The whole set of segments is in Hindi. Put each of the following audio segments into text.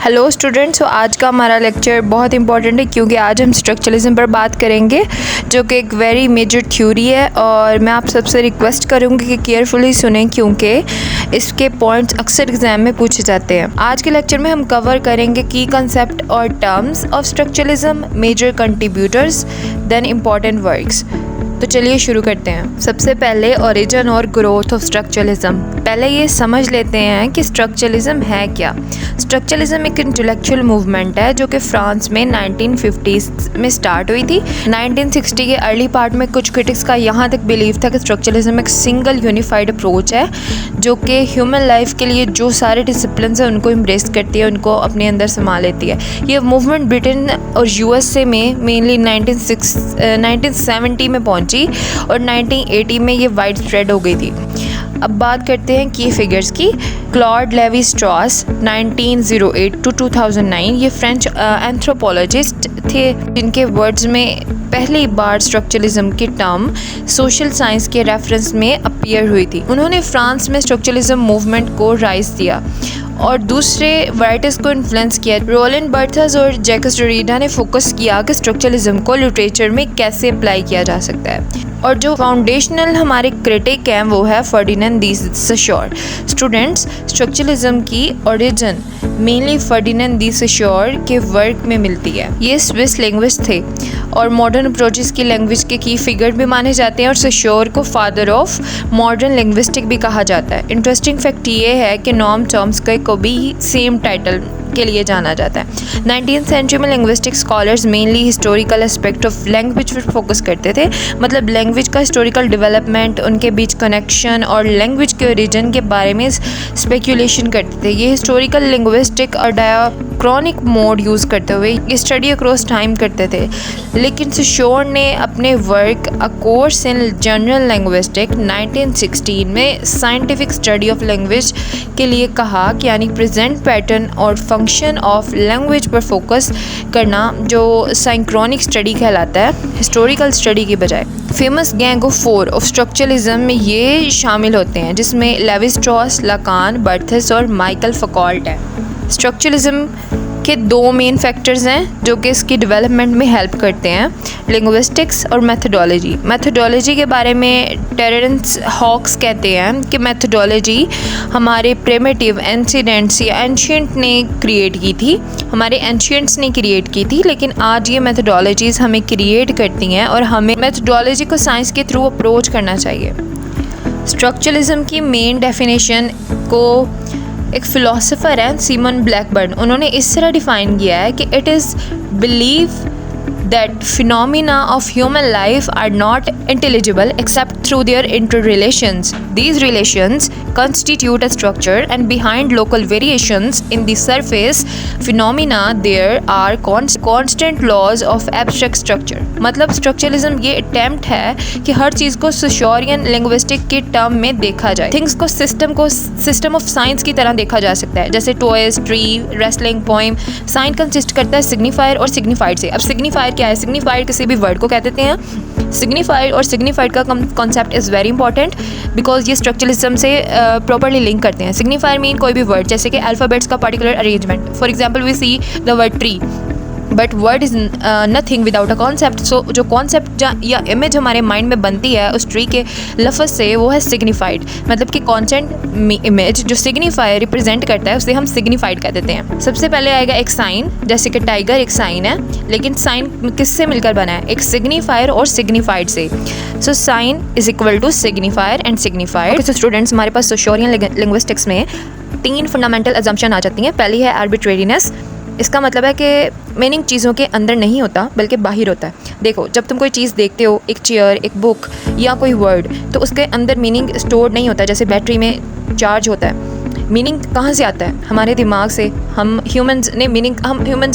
हेलो स्टूडेंट्स, आज का हमारा लेक्चर बहुत इंपॉर्टेंट है क्योंकि आज हम स्ट्रक्चरलिज्म पर बात करेंगे जो कि एक वेरी मेजर थ्योरी है। और मैं आप सबसे रिक्वेस्ट करूँगी कि केयरफुली सुनें क्योंकि इसके पॉइंट्स अक्सर एग्जाम में पूछे जाते हैं। आज के लेक्चर में हम कवर करेंगे की कंसेप्ट और terms of structuralism, major contributors, then important works. तो चलिए शुरू करते हैं। सबसे पहले ओरिजिन और ग्रोथ ऑफ स्ट्रक्चरलिज्म। पहले ये समझ लेते हैं कि स्ट्रक्चरलिज्म है क्या। स्ट्रक्चरलिज्म एक इंटेलेक्चुअल मूवमेंट है जो कि फ्रांस में 1950s में स्टार्ट हुई थी। 1960 के अर्ली पार्ट में कुछ क्रिटिक्स का यहाँ तक बिलीव था कि स्ट्रक्चरलिज्म एक सिंगल यूनिफाइड अप्रोच है जो कि ह्यूमन लाइफ के लिए जो सारे डिसिप्लिन हैं उनको एम्ब्रेस करती है, उनको अपने अंदर समा लेती है। ये मूवमेंट ब्रिटेन और USA में मेनली 1970 में पहुंची और 1980 में ये वाइड स्प्रेड हो गई थी। अब बात करते हैं की फिगर्स की। क्लॉड लेवी स्ट्रॉस 1908 to 2009 ये फ्रेंच एंथ्रोपोलॉजिस्ट थे जिनके वर्ड्स में पहली बार स्ट्रक्चरलिज्म की टर्म सोशल साइंस के रेफरेंस में अपीयर हुई थी। उन्होंने फ्रांस में स्ट्रक्चरलिज्म मूवमेंट को राइज दिया और दूसरे राइटर्स को इन्फ्लुएंस किया। रोलैंड बर्थेस और जैक्स डेरिडा ने फोकस किया कि स्ट्रक्चरलिज्म को लिटरेचर में कैसे अप्लाई किया जा सकता है। और जो फाउंडेशनल हमारे क्रिटिक हैं वो है फर्डिनेंड दी सशोर। स्टूडेंट्स, स्ट्रक्चरलिज्म की ओरिजिन मेनली फर्डिनेंड दी सशोर के वर्क में मिलती है। ये स्विस लैंग्वेज थे और मॉडर्न अप्रोचेस की लैंग्वेज के की फिगर भी माने जाते हैं और सशोर को फादर ऑफ मॉडर्न लिंग्विस्टिक भी कहा जाता है। इंटरेस्टिंग फैक्ट ये है कि नॉर्म चॉम्स्की को भी सेम टाइटल के लिए जाना जाता है। 19th सेंचुरी में linguistic scholars mainly historical aspect of language पर फोकस करते थे, मतलब लैंग्वेज का हिस्टोरिकल डेवलपमेंट, उनके बीच कनेक्शन और लैंग्वेज के ओरिजिन के बारे में स्पेकुलेशन करते थे। ये हिस्टोरिकल लिंग्विस्टिक और डायक्रॉनिक मोड यूज़ करते हुए ये स्टडी अक्रॉस टाइम करते थे। लेकिन सशोर ने अपने work a course in general linguistic 1916 में साइंटिफिक स्टडी ऑफ लैंग्वेज के लिए कहा कि यानी प्रेजेंट पैटर्न और फंक्शन ऑफ लैंग्वेज पर फोकस करना जो सिंक्रोनिक स्टडी कहलाता है हिस्टोरिकल स्टडी के बजाय। Famous gang of four of structuralism में ये शामिल होते हैं जिसमें लेवी स्ट्रॉस, लाकान, बर्थेस और माइकल फौकॉल्ट है। स्ट्रक्चरलिज्म के दो मेन फैक्टर्स हैं जो कि इसकी डेवलपमेंट में हेल्प करते हैं, लिंग्विस्टिक्स और मेथडोलॉजी। मेथडोलॉजी के बारे में टेरेंस हॉक्स कहते हैं कि मेथडोलॉजी हमारे प्रिमिटिव एंसिडेंट्स या एंशियंट ने क्रिएट की थी, हमारे एंशियंट्स ने क्रिएट की थी, लेकिन आज ये मेथडोलॉजीज़ हमें क्रिएट करती हैं और हमें मेथडोलॉजी को साइंस के थ्रू अप्रोच करना चाहिए। स्ट्रक्चरलिज्म की मेन डेफिनेशन को एक फ़िलोसोफर है सीमन ब्लैकबर्न, उन्होंने इस तरह डिफ़ाइन किया है कि it is believe that phenomena of human life are not intelligible except through their interrelations. These relations constitute a structure and behind local variations in the surface phenomena there are constant laws of abstract structure. मतलब स्ट्रक्चरलिज्म ये अटेम्प्ट है कि हर चीज़ को सोशोरियन लिंग्विस्टिक के टर्म में देखा जाए। थिंग्स को सिस्टम ऑफ साइंस की तरह देखा जा सकता है, जैसे toys, tree, wrestling, poem. Sign consist करता है सिग्निफायर और सिग्निफाइड से। अब सिग्निफायर क्या है? सिग्निफाइड किसी भी वर्ड को कह देते हैं। सिग्निफाइड और सिग्निफाइड का concept is very important because ये स्ट्रक्चरलिज्म से प्रॉपर्ली लिंक करते हैं। सिग्निफायर मीन कोई भी वर्ड, जैसे कि अल्फ़ाबेट्स का particular arrangement. For example we see the word tree but word is nothing without a concept. So जो कॉन्सेप्ट या इमेज हमारे माइंड में बनती है उस ट्री के लफ्ज़ से वो है सिग्निफाइड, मतलब कि कॉन्सेप्ट इमेज जो सिग्निफायर रिप्रेजेंट करता है उसे हम सिग्निफाइड कह देते हैं। सबसे पहले आएगा एक साइन, जैसे कि टाइगर एक साइन है, लेकिन साइन किससे मिलकर बना है? एक सिग्निफायर और सिग्निफाइड से। So sign is equal to signifier and signified. तो स्टूडेंट्स, हमारे पास सोशोरियन लिंग्विस्टिक्स में 3 फंडामेंटल अजम्पशन आ जाती हैं। पहली है आर्बिट्रेरीनेस। इसका मतलब है कि मीनिंग चीज़ों के अंदर नहीं होता बल्कि बाहर होता है। देखो, जब तुम कोई चीज़ देखते हो, एक चेयर, एक बुक या कोई वर्ड, तो उसके अंदर मीनिंग स्टोर्ड नहीं होता। जैसे बैटरी में चार्ज होता है, मीनिंग कहाँ से आता है? हमारे दिमाग से। हम ह्यूमंस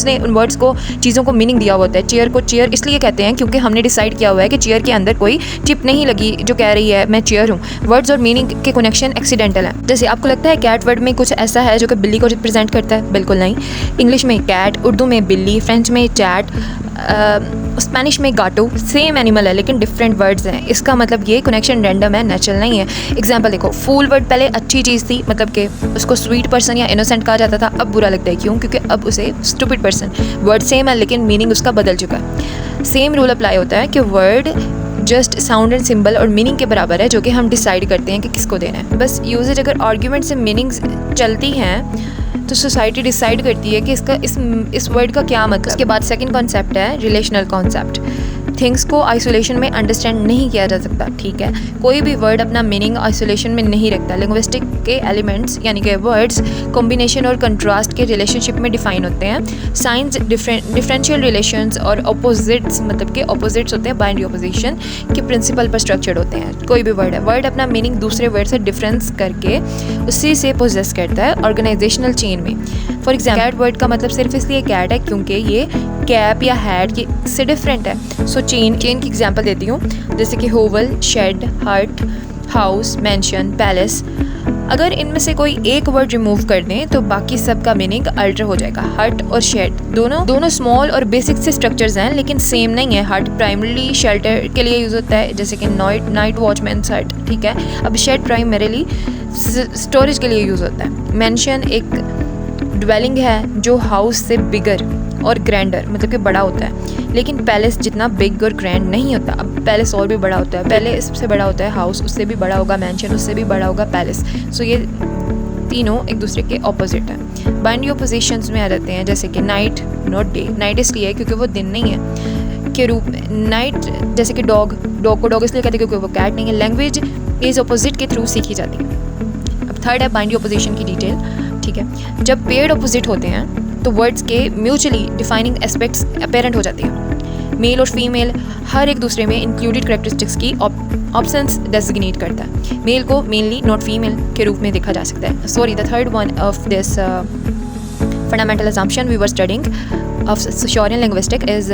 ने उन वर्ड्स को, चीज़ों को मीनिंग दिया हुआ होता है। चेयर को चेयर इसलिए कहते हैं क्योंकि हमने डिसाइड किया हुआ है कि चेयर के अंदर कोई चिप नहीं लगी जो कह रही है मैं चेयर हूँ। वर्ड्स और मीनिंग के कनेक्शन एक्सीडेंटल है। जैसे आपको लगता है कैट वर्ड में कुछ ऐसा है जो कि बिल्ली को रिप्रेजेंट करता है? बिल्कुल नहीं। इंग्लिश में कैट, उर्दू में बिल्ली, फ्रेंच में चैट, स्पेनिश में गाटो सेम एनिमल है लेकिन डिफरेंट वर्ड्स हैं। इसका मतलब ये कनेक्शन रैंडम है, नेचुरल नहीं है। एग्जांपल देखो, फूल वर्ड पहले अच्छी चीज़ थी, मतलब कि उसको स्वीट पर्सन या इनोसेंट कहा जाता था, अब बुरा लगता है। क्यों? क्योंकि अब उसे स्टूपिड पर्सन, वर्ड सेम है लेकिन मीनिंग उसका बदल चुका है। सेम रूल अप्लाई होता है कि word just sound and symbol और मीनिंग के बराबर है, जो कि हम डिसाइड करते हैं कि किसको देना है। बस यूजेज अगर आर्ग्यूमेंट से मीनिंग्स चलती हैं तो सोसाइटी डिसाइड करती है कि इसका इस वर्ड का क्या मतलब। उसके बाद सेकंड कॉन्सेप्ट है रिलेशनल कॉन्सेप्ट। थिंग्स को आइसोलेशन में अंडरस्टैंड नहीं किया जा सकता, ठीक है। कोई भी वर्ड अपना मीनिंग आइसोलेशन में नहीं रखता। लिंग्विस्टिक के एलिमेंट्स यानी कि वर्ड्स कॉम्बिनेशन और कंट्रास्ट के रिलेशनशिप में डिफाइन होते हैं। साइंस डिफरेंशियल रिलेशंस और अपोजिट्स, मतलब कि अपोजिट्स होते हैं बाइनरी अपोजिशन के प्रिंसिपल पर स्ट्रक्चर्ड होते हैं। कोई भी वर्ड है, वर्ड अपना मीनिंग दूसरे वर्ड से डिफरेंस करके उसी से पोजेस करता है ऑर्गेनाइजेशनल चेन में। फॉर एग्जाम्पल कैट वर्ड का मतलब सिर्फ इसलिए कैट है क्योंकि ये कैप या हैट से डिफरेंट है। सो चेन की एग्जांपल देती हूँ, जैसे कि होवल, शेड, हट, हाउस, मैंशन, पैलेस। अगर इनमें से कोई एक वर्ड रिमूव कर दें तो बाकी सब का मीनिंग अल्टर हो जाएगा। हट और शेड दोनों स्मॉल और बेसिक से स्ट्रक्चर्स हैं लेकिन सेम नहीं है। हट प्राइमरीली शेल्टर के लिए यूज़ होता है, जैसे कि नाइट वॉचमैन हट, ठीक है। अब शेड प्राइमरीली स्टोरेज के लिए यूज़ होता है। मैंशन एक ड्वेलिंग है जो हाउस से बिगर और ग्रैंडर, मतलब कि बड़ा होता है, लेकिन पैलेस जितना बिग और ग्रैंड नहीं होता। अब पैलेस और भी बड़ा होता है, पहले इससे बड़ा होता है हाउस, उससे भी बड़ा होगा मैंशन, उससे भी बड़ा होगा पैलेस। सो ये तीनों एक दूसरे के ऑपोजिट हैं। बाइनरी ऑपोजिशंस में आ जाते हैं, जैसे कि नाइट नॉट डे। नाइट इसलिए है क्योंकि वो दिन नहीं है के रूप में। नाइट जैसे कि डॉग को डॉग इसलिए कहते हैं क्योंकि वो कैट नहीं है। लैंग्वेज इज ऑपोजिट के थ्रू सीखी जाती है। अब थर्ड है बाइनरी ऑपोजिशन की डिटेल, ठीक है। जब पेयर्ड ऑपोजिट होते हैं तो वर्ड्स के म्यूचुअली डिफाइनिंग एस्पेक्ट्स अपेरेंट हो जाती हैं। मेल और फीमेल हर एक दूसरे में इंक्लूडेड कैरेक्टरिस्टिक्स की ऑप्शंस डेजिग्नेट करता है। मेल को मेनली नॉट फीमेल के रूप में देखा जा सकता है। Sorry, the third one of this fundamental assumption we were studying of Shorian linguistic is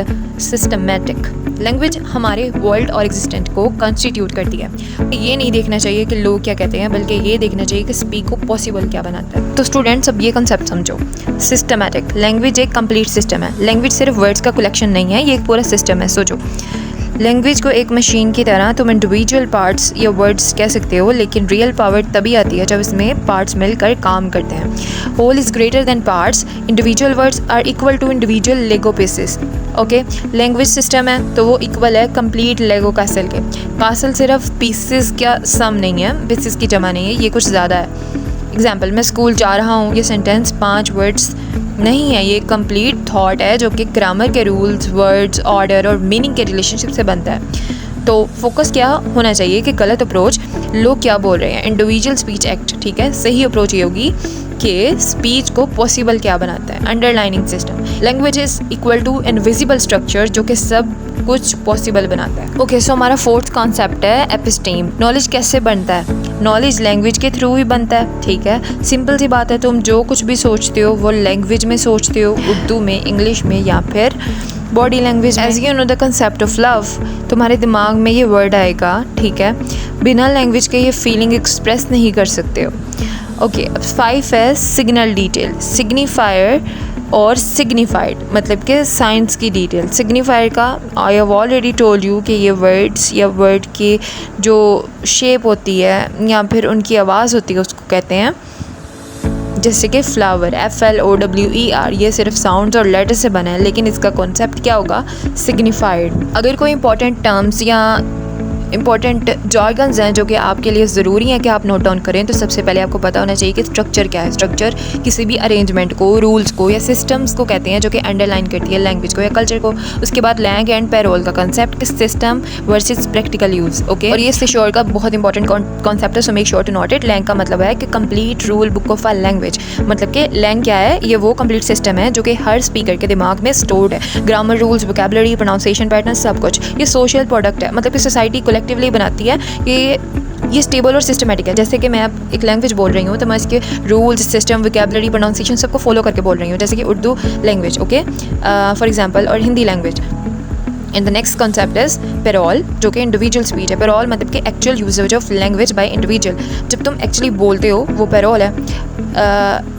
systematic. Language हमारे वर्ल्ड और एग्जिस्टेंट को कंस्टिट्यूट करती है। ये नहीं देखना चाहिए कि लोग क्या कहते हैं, बल्कि ये देखना चाहिए कि स्पीक को पॉसिबल क्या बनाता है। तो स्टूडेंट्स, अब ये कंसेप्ट समझो। सिस्टमैटिक लैंग्वेज एक कंप्लीट सिस्टम है। लैंग्वेज सिर्फ वर्ड्स का कलेक्शन नहीं है, ये एक पूरा सिस्टम है। सोचो, लैंग्वेज को एक मशीन की तरह तुम इंडिविजुअल पार्ट्स या वर्ड्स कह सकते हो, लेकिन रियल पावर तभी आती है जब इसमें पार्ट्स मिलकर काम करते हैं। Whole is greater than parts. Individual words are equal to individual Lego pieces. Okay, language system है तो वो इक्वल है कंप्लीट लेगो कासल के। कासल सिर्फ पीसेस का सम नहीं है, पीसेस की जमा नहीं है, ये कुछ ज़्यादा है। एग्जाम्पल, मैं स्कूल जा रहा हूँ, ये सेंटेंस 5 वर्ड्स नहीं है, ये कंप्लीट थॉट है जो कि ग्रामर के रूल्स, वर्ड्स, ऑर्डर और मीनिंग के रिलेशनशिप से बनता है। तो फोकस क्या होना चाहिए कि गलत अप्रोच लोग क्या बोल रहे हैं, इंडिविजुअल स्पीच एक्ट, ठीक है। सही अप्रोच ये होगी कि स्पीच को पॉसिबल क्या बनाता है, underlining system. Language is equal to invisible structure जो कि सब कुछ पॉसिबल बनाता है। ओके, सो हमारा फोर्थ कॉन्सेप्ट है एपिस्टीम। नॉलेज कैसे बनता है? नॉलेज लैंग्वेज के थ्रू ही बनता है, ठीक है। सिंपल सी बात है, तुम जो कुछ भी सोचते हो वो लैंग्वेज में सोचते हो, उर्दू में, इंग्लिश में या फिर body language. As you know the concept of love, तुम्हारे दिमाग में ये वर्ड आएगा, ठीक है। बिना लैंग्वेज के ये फीलिंग एक्सप्रेस नहीं कर सकते हो। ओके, अब 5 है सिग्नल डिटेल। सिग्निफायर और सिग्निफाइड, मतलब कि साइंस की डिटेल। सिग्निफायर का I have already told you कि ये वर्ड्स या वर्ड की जो शेप होती है या फिर उनकी आवाज़ होती है उसको कहते हैं, जैसे कि फ्लावर, FLOWER, ये सिर्फ साउंड्स और लेटर से बना है, लेकिन इसका कॉन्सेप्ट क्या होगा, सिग्निफाइड। अगर कोई इंपॉर्टेंट टर्म्स या इंपॉर्टेंट जॉर्गन्स हैं जो कि आपके लिए ज़रूरी है कि आप नोट डाउन करें, तो सबसे पहले आपको पता होना चाहिए कि स्ट्रक्चर क्या है। स्ट्रक्चर किसी भी अरेंजमेंट को, रूल्स को या सिस्टम्स को कहते हैं जो कि अंडरलाइन करती है लैंग्वेज को या कल्चर को। उसके बाद लैंग एंड पैरोल का concept, system versus practical use. Okay, और ये श्योर का बहुत इंपॉर्टेंट कॉन्सेप्ट है, so make sure to note it. Langue का मतलब है कि complete rule book of a language, मतलब कि लैंग क्या है, ये वो कंप्लीट सिस्टम है जो कि हर स्पीकर के दिमाग में स्टोर्ड है। Grammar, rules, vocabulary, pronunciation pattern, सब कुछ। ये सोशल प्रोडक्ट है, मतलब कि सोसाइटी कलेक्टिवली बनाती है। ये स्टेबल और सिस्टमेटिक है। जैसे कि मैं अब एक लैंग्वेज बोल रही हूँ तो मैं इसके रूल्स, सिस्टम, वोकैबुलरी, प्रोनाउंसिएशन सबको फॉलो करके बोल रही हूँ, जैसे कि Urdu language, okay, for example, और Hindi language. And the next concept is parole, जो कि इंडिविजुअल स्पीच है। पेरोल मतलब कि actual usage of language by individual, जब तुम एक्चुअली बोलते हो वो पेरोल है।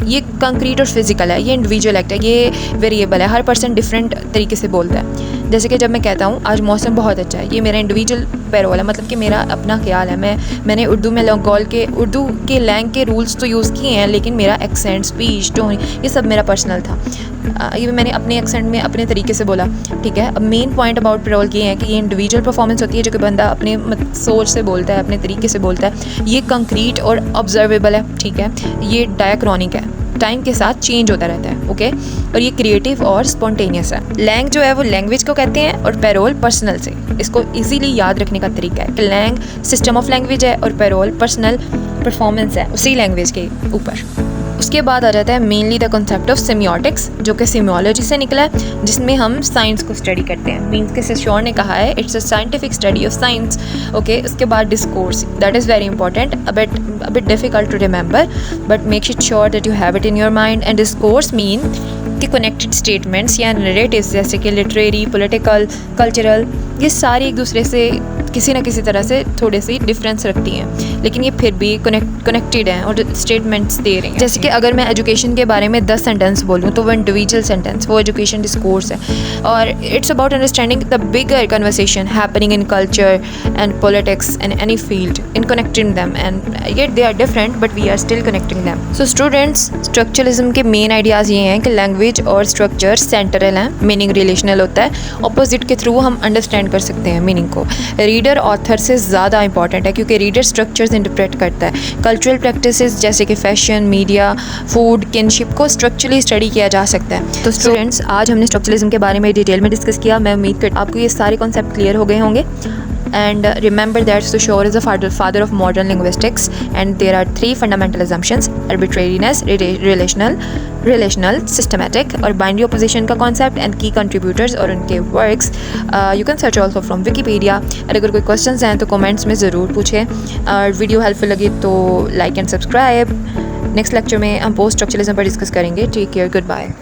ये कंक्रीट और फिजिकल है, ये इंडिविजुअल एक्ट है, ये वेरिएबल है, हर पर्सन डिफरेंट तरीके से बोलता है। जैसे कि जब मैं कहता हूँ आज मौसम बहुत अच्छा है, ये मेरा इंडिविजुअल पेरोल है, मतलब कि मेरा अपना ख्याल है। मैंने उर्दू में उर्दू के लैंग के रूल्स तो यूज़ किए हैं, लेकिन मेरा एक्सेंट, स्पीच, टोन, ये सब मेरा पर्सनल था। ये मैंने अपने एक्सेंट में अपने तरीके से बोला, ठीक है। अब मेन पॉइंट अबाउट पेरोल ये है कि ये इंडिविजुअल परफॉर्मेंस होती है, जो कि बंदा अपने सोच से बोलता है, अपने तरीके से बोलता है। ये कंक्रीट और ऑब्जर्वेबल है, ठीक है। ये डायक्रॉनिक है, टाइम के साथ चेंज होता रहता है, ओके। और ये क्रिएटिव और स्पॉन्टेनियस है। लैंग जो है वो लैंग्वेज को कहते हैं और पेरोल पर्सनल से। इसको इजीली याद रखने का तरीका है कि लैंग सिस्टम ऑफ लैंग्वेज है और पेरोल पर्सनल परफॉर्मेंस है उसी लैंग्वेज के ऊपर। उसके बाद आ जाता है mainly the concept of semiotics, जो कि सेमियोलॉजी से निकला है, जिसमें हम साइंस को स्टडी करते हैं। मीन्स के सिशोर ने कहा है it's a scientific study of science, okay. उसके बाद discourse, that is very important, a bit difficult to remember, but make it sure that you have it in your mind. And discourse mean कि कनेक्टेड स्टेटमेंट्स या नरेटिव्स, जैसे कि लिटरेरी, पॉलिटिकल, कल्चरल, ये सारी एक दूसरे से किसी न किसी तरह से थोड़े सी डिफरेंस रखती हैं, लेकिन ये फिर भी कनेक्टेड हैं और स्टेटमेंट्स दे रही हैं। जैसे कि अगर मैं एजुकेशन के बारे में 10 सेंटेंस बोलूँ तो वो इंडिविजुअल सेंटेंस, वो एजुकेशन डिस्कोर्स है। और it's about understanding the bigger conversation happening in culture and politics and any field, in connecting them, and yet they are different but we are still connecting them. So students, structuralism के मेन आइडियाज़ ये हैं कि लैंग्वेज और स्ट्रक्चर सेंट्रल हैं, मीनिंग रिलेशनल होता है, ऑपोजिट के थ्रू हम अंडरस्टैंड कर सकते हैं मीनिंग को। रीडर ऑथर से ज़्यादा इंपॉर्टेंट है, क्योंकि रीडर स्ट्रक्चर्स इंटरप्रेट करता है। कल्चरल प्रैक्टिसेस जैसे कि फैशन, मीडिया, फूड, किनशिप को स्ट्रक्चरली स्टडी किया जा सकता है। तो स्टूडेंट्स, आज हमने स्ट्रक्चरलिज्म के बारे में डिटेल में डिस्कस किया। मैं उम्मीद करती हूँ आपको ये सारे कॉन्सेप्ट क्लियर हो गए होंगे। And remember that Saussure is the father of modern linguistics, and there are 3 fundamental assumptions: arbitrariness, relational, systematic, और binary opposition का concept, and key contributors और उनके works. You can search also from Wikipedia. और अगर कोई questions हैं तो comments में ज़रूर पूछें। और वीडियो हेल्पफुल लगी तो like and subscribe. Next lecture में हम पोस्ट स्ट्रक्चरलिज्म पर डिस्कस करेंगे। Take care, good bye.